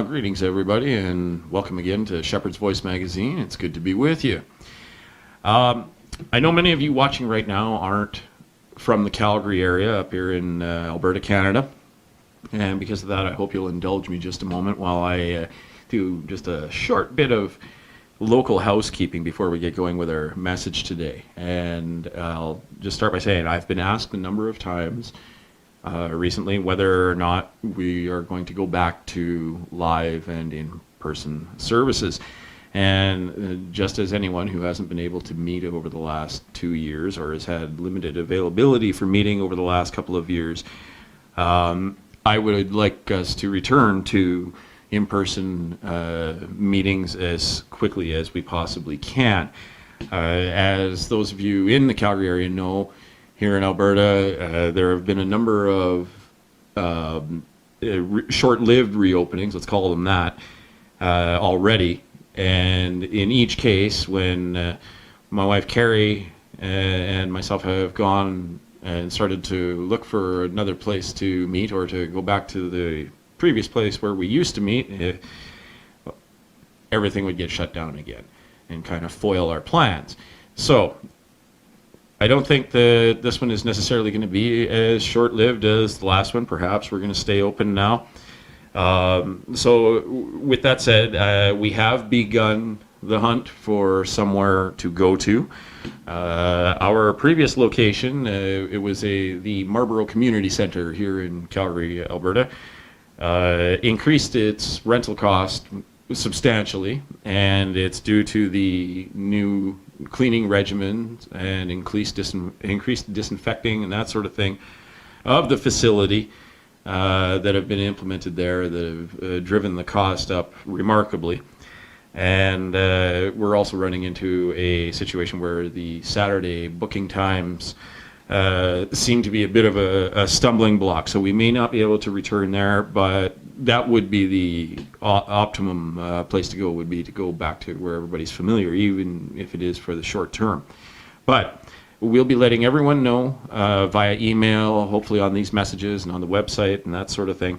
Greetings, everybody, and welcome again to Shepherd's Voice Magazine. It's good to be with you. I know many of you watching right now aren't from the Calgary area up here in Alberta, Canada. And because of that, I hope you'll indulge me just a moment while I do just a short bit of local housekeeping before we get going with our message today. And I'll just start by saying I've been asked a number of times recently whether or not we are going to go back to live and in-person services. And just as anyone who hasn't been able to meet over the last 2 years or has had limited availability for meeting over the last couple of years, I would like us to return to in-person meetings as quickly as we possibly can. As those of you in the Calgary area know, here in Alberta, there have been a number of short-lived reopenings, let's call them that, already. And in each case, when my wife Carrie and myself have gone and started to look for another place to meet or to go back to the previous place where we used to meet, everything would get shut down again and kind of foil our plans. So I don't think that this one is necessarily going to be as short-lived as the last one. Perhaps we're going to stay open now. So with that said, we have begun the hunt for somewhere to go to. Our previous location, it was the Marlborough Community Centre here in Calgary, Alberta, increased its rental cost substantially, and it's due to the new cleaning regimen and increased disinfecting and that sort of thing of the facility that have been implemented there that have driven the cost up remarkably. And we're also running into a situation where the Saturday booking times seem to be a bit of a stumbling block. So we may not be able to return there, but that would be the optimum place to go, would be to go back to where everybody's familiar, even if it is for the short term. But we'll be letting everyone know via email, hopefully on these messages and on the website and that sort of thing,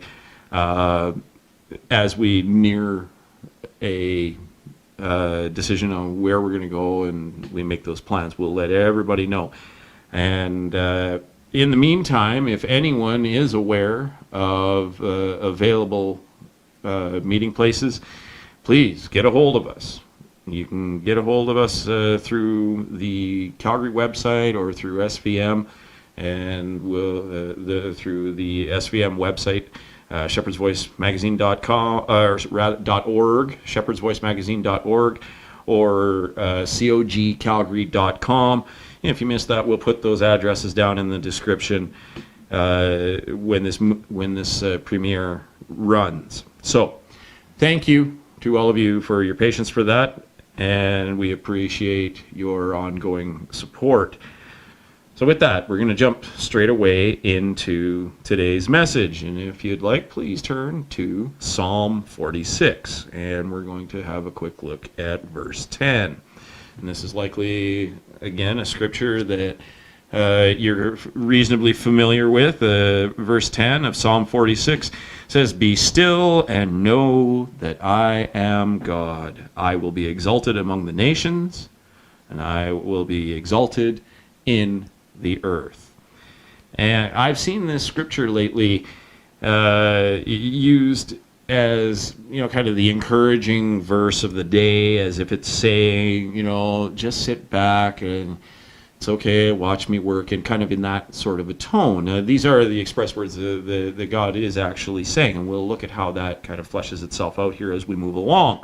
as we near a decision on where we're going to go and we make those plans. We'll let everybody know. And in the meantime, if anyone is aware of available meeting places, please get a hold of us. You can get a hold of us through the Calgary website or through SVM, and through the SVM website, shepherdsvoicemagazine.com or .org, shepherdsvoicemagazine.org, or cogcalgary.com. If you missed that, we'll put those addresses down in the description when this premiere runs. So, thank you to all of you for your patience for that, and we appreciate your ongoing support. So with that, we're going to jump straight away into today's message. And if you'd like, please turn to Psalm 46. And we're going to have a quick look at verse 10. And this is likely, again, a scripture that you're reasonably familiar with. Verse 10 of Psalm 46 says, "Be still and know that I am God. I will be exalted among the nations, and I will be exalted in the earth." And I've seen this scripture lately used as, kind of the encouraging verse of the day, as if it's saying, just sit back and it's okay, watch me work, and kind of in that sort of a tone. These are the express words that God is actually saying, and we'll look at how that kind of fleshes itself out here as we move along.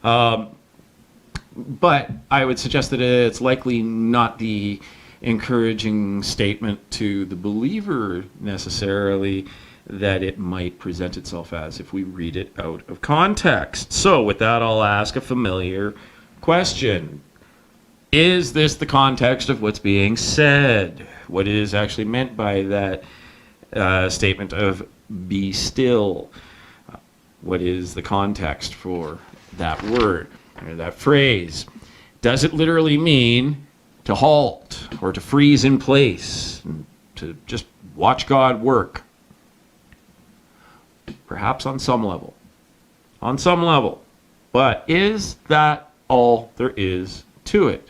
But I would suggest that it's likely not the encouraging statement to the believer necessarily that it might present itself as if we read it out of context. So with that, I'll ask a familiar question. Is this the context of what's being said? What is actually meant by that statement of "be still"? What is the context for that word or that phrase? Does it literally mean to halt or to freeze in place, and to just watch God work? Perhaps on some level. on some level. But is that all there is to it?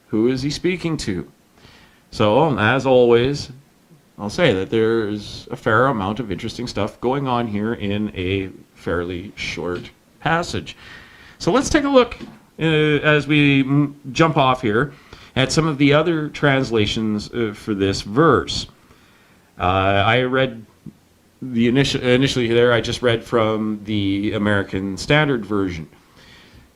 Who is he speaking to? So, as always, I'll say that there's a fair amount of interesting stuff going on here in a fairly short passage. So let's take a look as we jump off here at some of the other translations for this verse. I read initially there, I just read from the American Standard Version.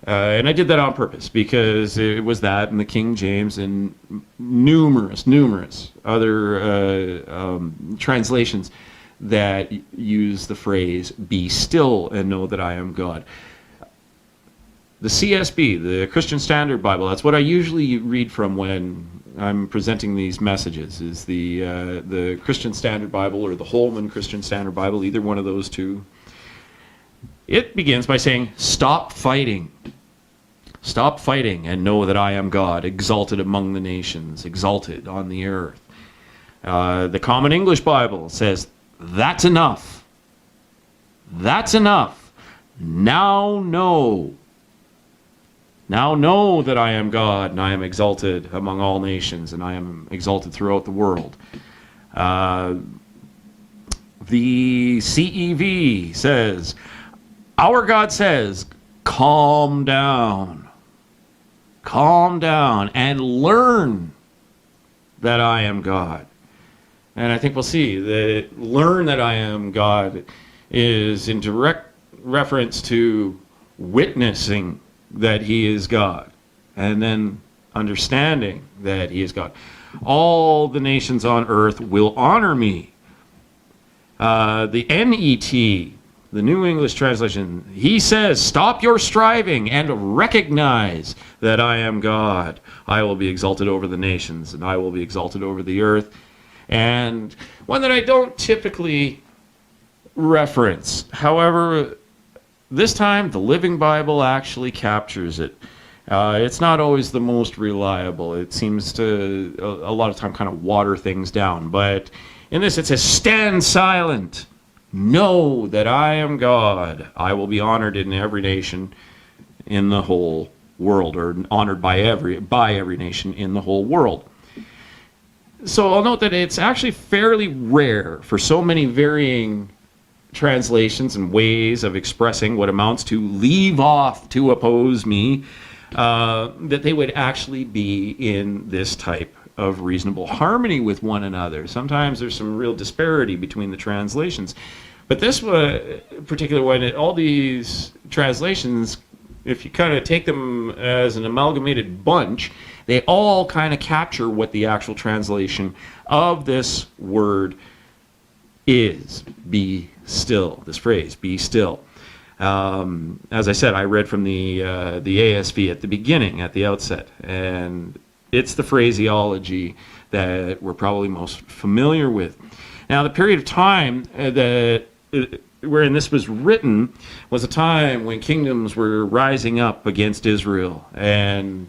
And I did that on purpose because it was that and the King James and numerous other translations that use the phrase, be still and know that I am God. The CSB, the Christian Standard Bible, that's what I usually read from when I'm presenting these messages, is the Christian Standard Bible or the Holman Christian Standard Bible, either one of those two. It begins by saying, stop fighting. Stop fighting and know that I am God, exalted among the nations, exalted on the earth. The Common English Bible says, that's enough. That's enough. Now know. Now know that I am God, and I am exalted among all nations, and I am exalted throughout the world. The CEV says, our God says, calm down. Calm down and learn that I am God. And I think we'll see that learn that I am God is in direct reference to witnessing that he is God, and then understanding that he is God. All the nations on earth will honor me. The NET, the New English Translation, he says, stop your striving and recognize that I am God. I will be exalted over the nations, and I will be exalted over the earth. And one that I don't typically reference. However, this time the Living Bible actually captures it. It's not always the most reliable. It seems to, a lot of time, kind of water things down. But in this it says, stand silent. Know that I am God. I will be honored in every nation in the whole world, or honored by every nation in the whole world. So I'll note that it's actually fairly rare for so many varying translations and ways of expressing what amounts to leave off to oppose me, that they would actually be in this type of reasonable harmony with one another. Sometimes there's some real disparity between the translations. But this particular one, all these translations, if you kind of take them as an amalgamated bunch, they all kind of capture what the actual translation of this word is. Be still. This phrase, be still. As I said, I read from the ASV at the beginning, at the outset, and it's the phraseology that we're probably most familiar with. Now, the period of time wherein this was written was a time when kingdoms were rising up against Israel. And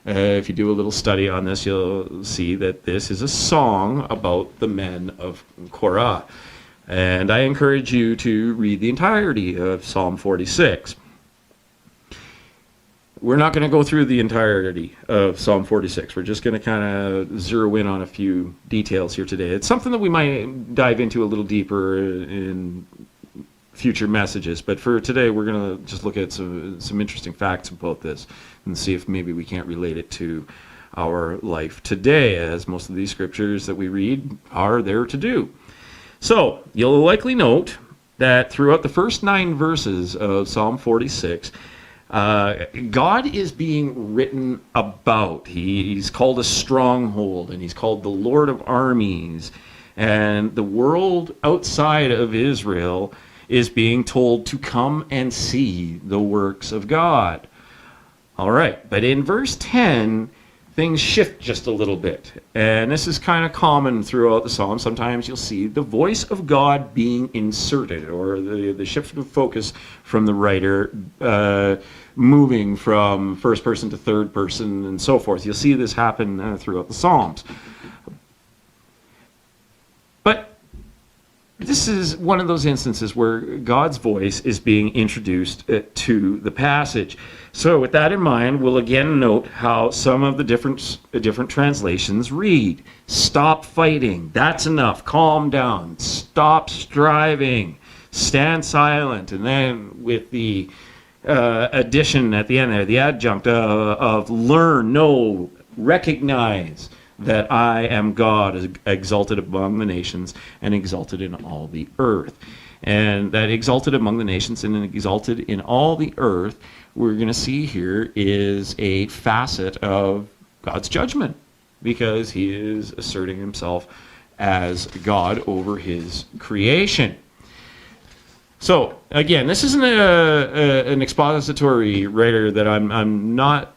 if you do a little study on this, you'll see that this is a song about the men of Korah. And I encourage you to read the entirety of Psalm 46. We're not going to go through the entirety of Psalm 46. We're just going to kind of zero in on a few details here today. It's something that we might dive into a little deeper in future messages. But for today, we're going to just look at some interesting facts about this and see if maybe we can't relate it to our life today, as most of these scriptures that we read are there to do. So, you'll likely note that throughout the first 9 verses of Psalm 46, God is being written about. He's called a stronghold, and he's called the Lord of armies. And the world outside of Israel is being told to come and see the works of God. All right, but in verse 10, things shift just a little bit. And this is kind of common throughout the psalm. Sometimes you'll see the voice of God being inserted, or the shift of focus from the writer moving from first person to third person and so forth. You'll see this happen throughout the Psalms. But this this is one of those instances where God's voice is being introduced to the passage. So with that in mind, we'll again note how some of the different translations read. Stop fighting. That's enough. Calm down. Stop striving. Stand silent. And then with the addition at the end there, the adjunct of learn, know, recognize that I am God, exalted among the nations and exalted in all the earth. And that exalted among the nations and exalted in all the earth, we're going to see here, is a facet of God's judgment, because he is asserting himself as God over his creation. So, again, this isn't an expository writer that I'm not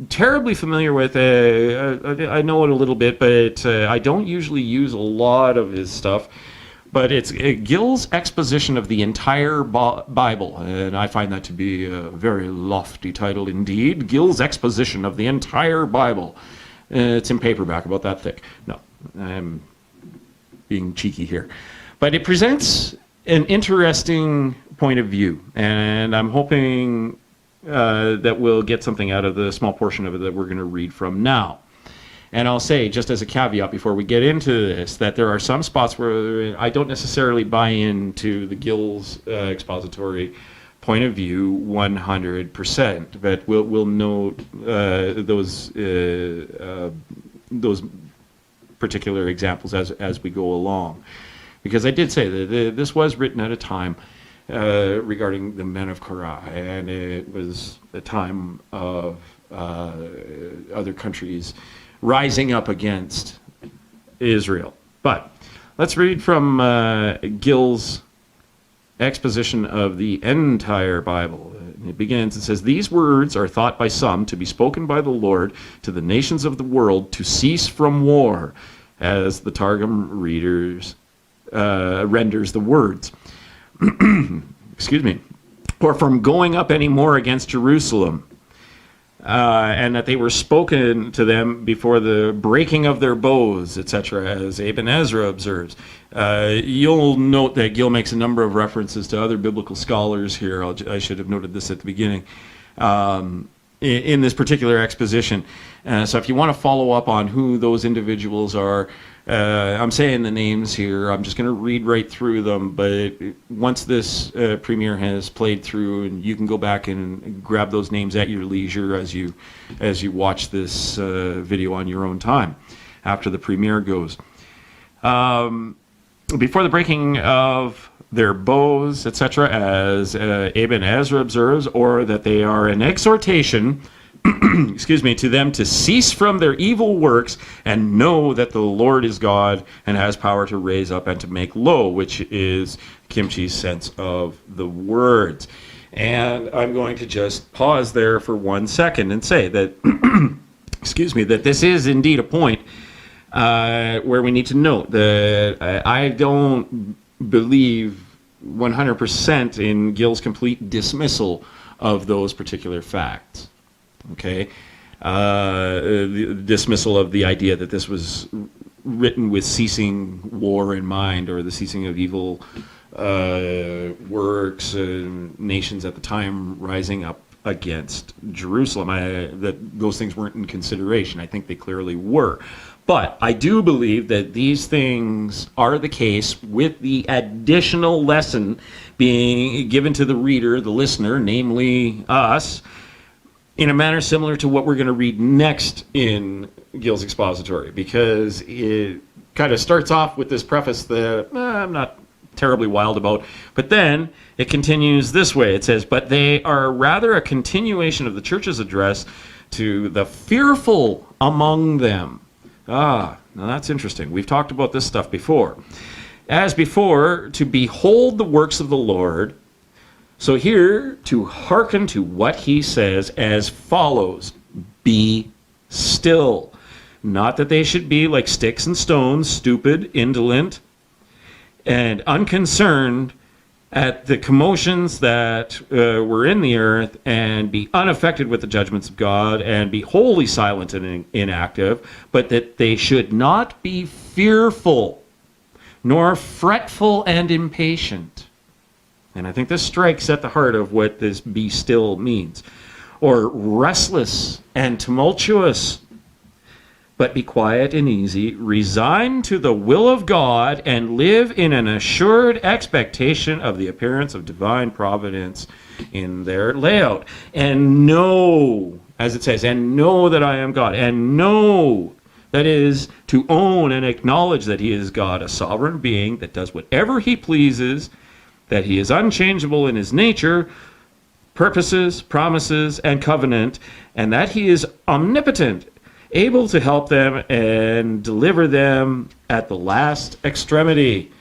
terribly familiar with. I know it a little bit, but I don't usually use a lot of his stuff. But it's Gill's exposition of the entire Bible, and I find that to be a very lofty title indeed. Gill's exposition of the entire Bible. It's in paperback, about that thick. No, I'm being cheeky here. But it presents an interesting point of view, and I'm hoping that we'll get something out of the small portion of it that we're going to read from now. And I'll say, just as a caveat before we get into this, that there are some spots where I don't necessarily buy into the Gill's expository point of view 100%, but we'll note those particular examples as we go along. Because I did say that this was written at a time regarding the men of Korah, and it was a time of other countries rising up against Israel. But let's read from Gill's exposition of the entire Bible. It begins, it says, "These words are thought by some to be spoken by the Lord to the nations of the world to cease from war," as the Targum readers renders the words. Excuse me. "Or from going up any more against Jerusalem. And that they were spoken to them before the breaking of their bows," etc., as Ibn Ezra observes. You'll note that Gill makes a number of references to other biblical scholars here. I should have noted this at the beginning. In this particular exposition. So if you want to follow up on who those individuals are, I'm saying the names here. I'm just going to read right through them, but once this premiere has played through, and you can go back and grab those names at your leisure as you watch this video on your own time after the premiere goes. Before the breaking of their bows, etc., as Ibn Ezra observes, or that they are an exhortation excuse me, to them to cease from their evil works and know that the Lord is God and has power to raise up and to make low, which is Kimchi's sense of the words. And I'm going to just pause there for 1 second and say that, excuse me, that this is indeed a point where we need to note that I don't believe 100% in Gill's complete dismissal of those particular facts. Okay, the dismissal of the idea that this was written with ceasing war in mind, or the ceasing of evil works, nations at the time rising up against Jerusalem. That those things weren't in consideration. I think they clearly were. But I do believe that these things are the case, with the additional lesson being given to the reader, the listener, namely us, in a manner similar to what we're going to read next in Gill's expository, because it kind of starts off with this preface that I'm not terribly wild about, but then it continues this way. It says, "But they are rather a continuation of the church's address to the fearful among them." Now that's interesting. We've talked about this stuff before. "As before, to behold the works of the Lord." So here, to hearken to what he says as follows: "Be still. Not that they should be like sticks and stones, stupid, indolent, and unconcerned at the commotions that were in the earth, and be unaffected with the judgments of God, and be wholly silent and inactive, but that they should not be fearful, nor fretful and impatient. And I think this strikes at the heart of what this be still means. Or restless and tumultuous, but be quiet and easy, resign to the will of God, and live in an assured expectation of the appearance of divine providence in their layout. And know, as it says, and know that I am God, and know, that is, to own and acknowledge that he is God, a sovereign being that does whatever he pleases, that he is unchangeable in his nature, purposes, promises, and covenant, and that he is omnipotent, able to help them and deliver them at the last extremity.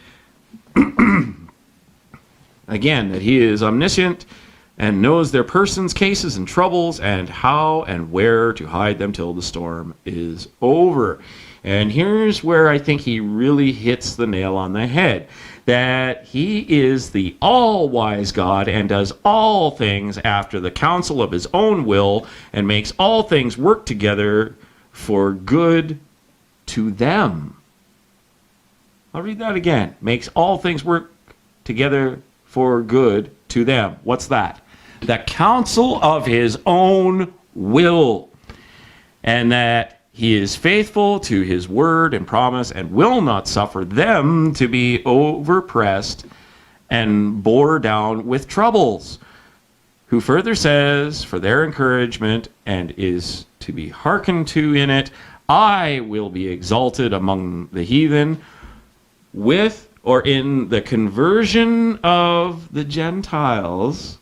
Again, that he is omniscient and knows their persons, cases, and troubles, and how and where to hide them till the storm is over. And here's where I think he really hits the nail on the head. That he is the all-wise God and does all things after the counsel of his own will, and makes all things work together for good to them. I'll read that again. Makes all things work together for good to them. What's that? The counsel of his own will. And that he is faithful to his word and promise, and will not suffer them to be overpressed and bore down with troubles. Who further says, for their encouragement, and is to be hearkened to in it, I will be exalted among the heathen, with or in the conversion of the Gentiles,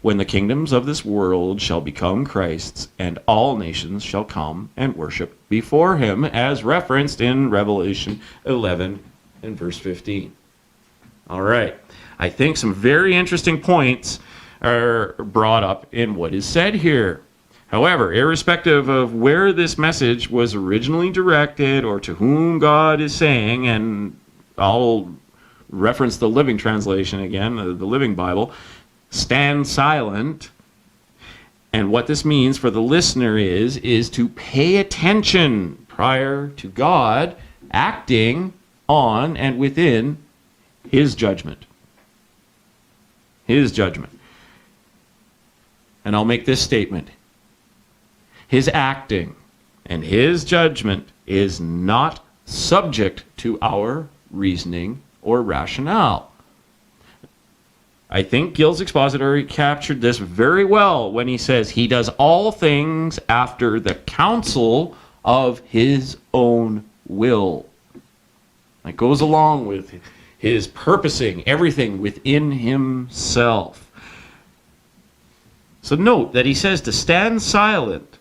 when the kingdoms of this world shall become Christ's, and all nations shall come and worship before him, as referenced in Revelation 11 and verse 15. All right. I think some very interesting points are brought up in what is said here. However, irrespective of where this message was originally directed or to whom God is saying, and I'll reference the Living Translation again, the Living Bible, stand silent. And what this means for the listener is to pay attention prior to God acting on and within his judgment. His judgment. And I'll make this statement. His acting and his judgment is not subject to our reasoning or rationale. I think Gill's expository captured this very well when he says he does all things after the counsel of his own will. It goes along with his purposing everything within himself. So note that he says to stand silent,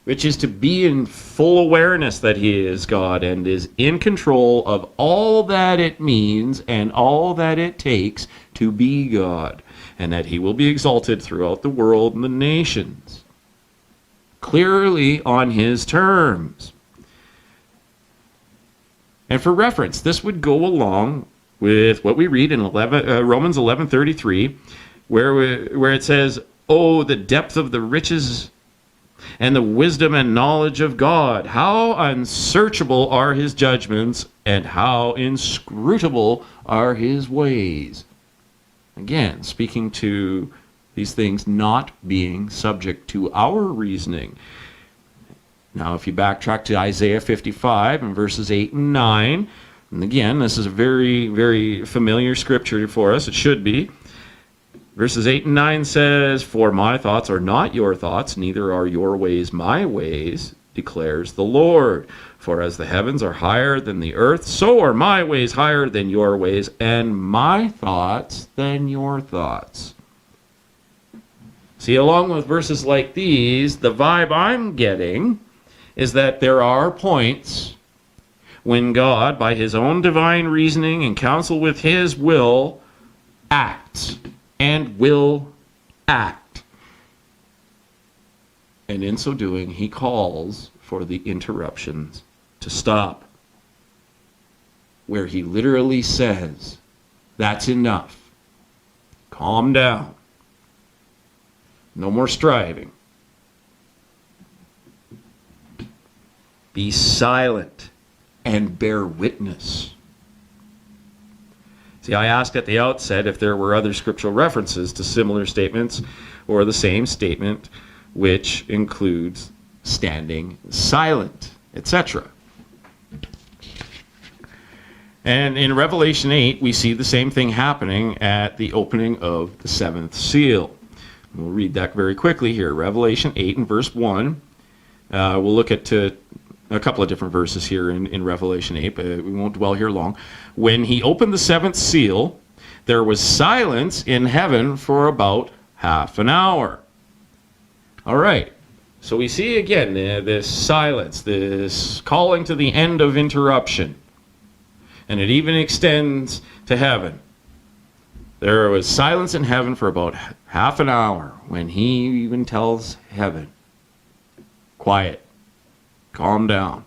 which is to be in full awareness that he is God and is in control of all that it means and all that it takes to be God, and that he will be exalted throughout the world and the nations, clearly on his terms. And for reference, this would go along with what we read in Romans 11:33, where it says, "Oh, the depth of the riches and the wisdom and knowledge of God. How unsearchable are his judgments, and how inscrutable are his ways." Again, speaking to these things not being subject to our reasoning. Now, if you backtrack to Isaiah 55 and verses 8 and 9, and again, this is a very, very familiar scripture for us. It should be. Verses 8 and 9 says, "For my thoughts are not your thoughts, neither are your ways my ways, declares the Lord. For as the heavens are higher than the earth, so are my ways higher than your ways, and my thoughts than your thoughts." See, along with verses like these, the vibe I'm getting is that there are points when God, by his own divine reasoning and counsel with his will, acts and will act. And in so doing, he calls for the interruptions to stop. Where he literally says, "That's enough. Calm down. No more striving. Be silent and bear witness See, I asked at the outset if there were other scriptural references to similar statements or the same statement, which includes standing silent, etc. And in Revelation 8, we see the same thing happening at the opening of the seventh seal. We'll read that very quickly here. Revelation 8 and verse 1. We'll look at a couple of different verses here in Revelation 8, but we won't dwell here long. When he opened the seventh seal, there was silence in heaven for about half an hour. All right. So we see again this silence, this calling to the end of interruption. And it even extends to heaven. There was silence in heaven for about half an hour when he even tells heaven, quiet, calm down.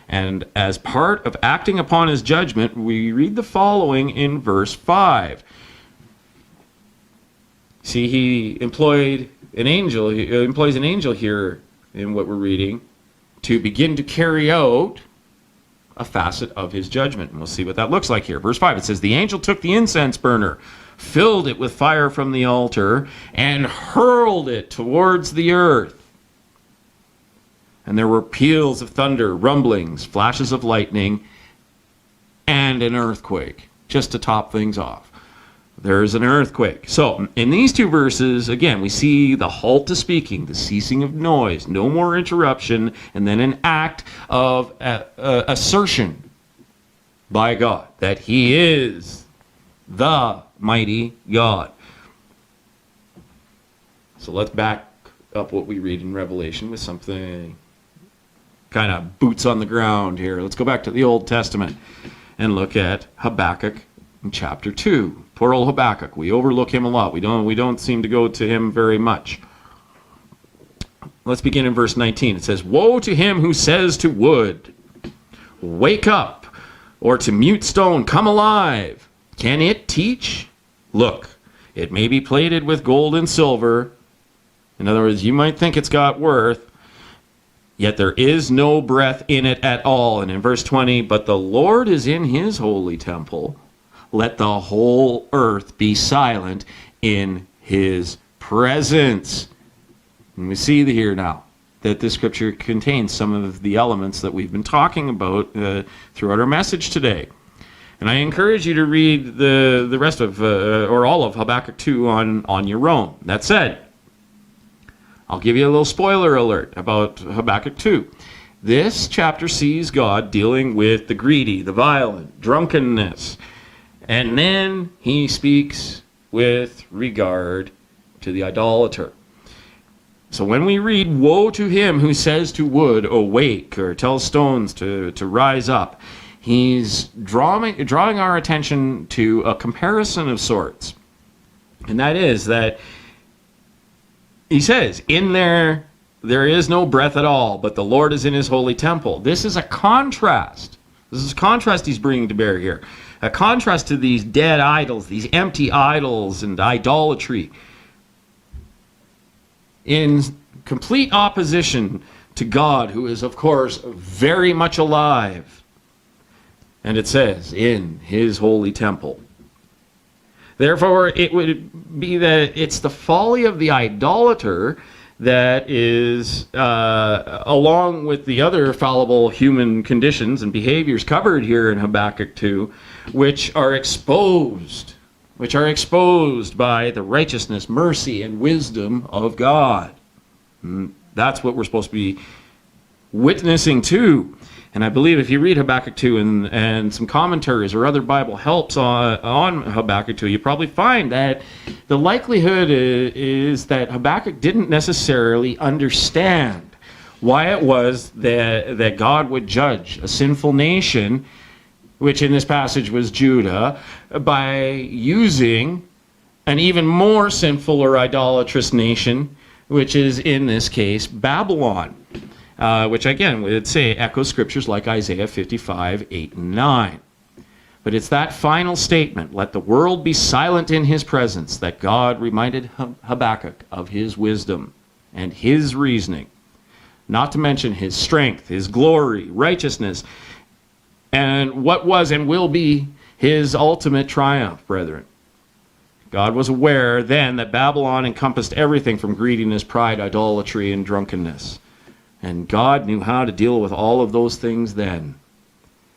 And as part of acting upon his judgment, we read the following in verse 5. See, he employs an angel here in what we're reading to begin to carry out a facet of his judgment. And we'll see what that looks like here. Verse 5, it says, the angel took the incense burner, filled it with fire from the altar, and hurled it towards the earth. And there were peals of thunder, rumblings, flashes of lightning, and an earthquake, just to top things off. There's an earthquake. So, in these two verses, again, we see the halt to speaking, the ceasing of noise, no more interruption, and then an act of assertion by God that he is the mighty God. So let's back up what we read in Revelation with something kind of boots on the ground here. Let's go back to the Old Testament and look at Habakkuk in chapter 2. Poor old Habakkuk. We overlook him a lot. We don't seem to go to him very much. Let's begin in verse 19. It says, woe to him who says to wood, wake up, or to mute stone, come alive. Can it teach? Look, it may be plated with gold and silver. In other words, you might think it's got worth, yet there is no breath in it at all. And in verse 20, but the Lord is in his holy temple. Let the whole earth be silent in his presence. And we see here now that this scripture contains some of the elements that we've been talking about throughout our message today. And I encourage you to read the rest of, or all of Habakkuk 2 on your own. That said, I'll give you a little spoiler alert about Habakkuk 2. This chapter sees God dealing with the greedy, the violent, drunkenness. And then he speaks with regard to the idolater. So when we read, woe to him who says to wood, awake, or tells stones to rise up, he's drawing our attention to a comparison of sorts. And that is that he says, in there is no breath at all, but the Lord is in his holy temple. This is a contrast. This is a contrast he's bringing to bear here. A contrast to these dead idols, these empty idols and idolatry. In complete opposition to God, who is, of course, very much alive. And it says, in his holy temple. Therefore, it would be that it's the folly of the idolater that is, along with the other fallible human conditions and behaviors covered here in Habakkuk 2, which are exposed by the righteousness, mercy, and wisdom of God. And that's what we're supposed to be witnessing to. And I believe if you read Habakkuk 2 and some commentaries or other Bible helps on Habakkuk 2, you probably find that the likelihood is that Habakkuk didn't necessarily understand why it was that God would judge a sinful nation, which in this passage was Judah, by using an even more sinful or idolatrous nation, which is in this case Babylon. Which again would say echoes scriptures like Isaiah 55, 8 and 9. But it's that final statement, let the world be silent in his presence, that God reminded Habakkuk of his wisdom and his reasoning, not to mention his strength, his glory, righteousness, and what was and will be his ultimate triumph, brethren. God was aware then that Babylon encompassed everything from greediness, pride, idolatry, and drunkenness. And God knew how to deal with all of those things then.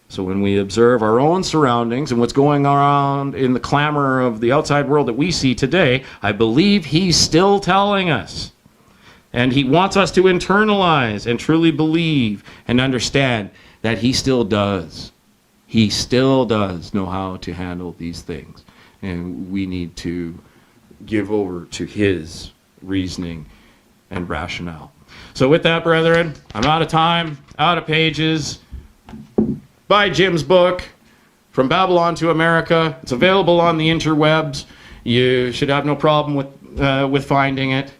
So when we observe our own surroundings and what's going on in the clamor of the outside world that we see today, I believe he's still telling us. And he wants us to internalize and truly believe and understand that he still does. He still does know how to handle these things. And we need to give over to his reasoning and rationale. So with that, brethren, I'm out of time, out of pages. Buy Jim's book, From Babylon to America. It's available on the interwebs. You should have no problem with finding it.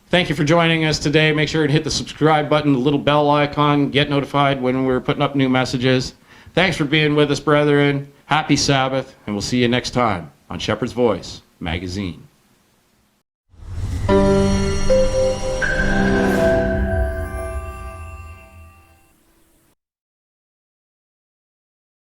Thank you for joining us today. Make sure to hit the subscribe button, the little bell icon, get notified when we're putting up new messages. Thanks for being with us, brethren. Happy Sabbath, and we'll see you next time on Shepherd's Voice Magazine.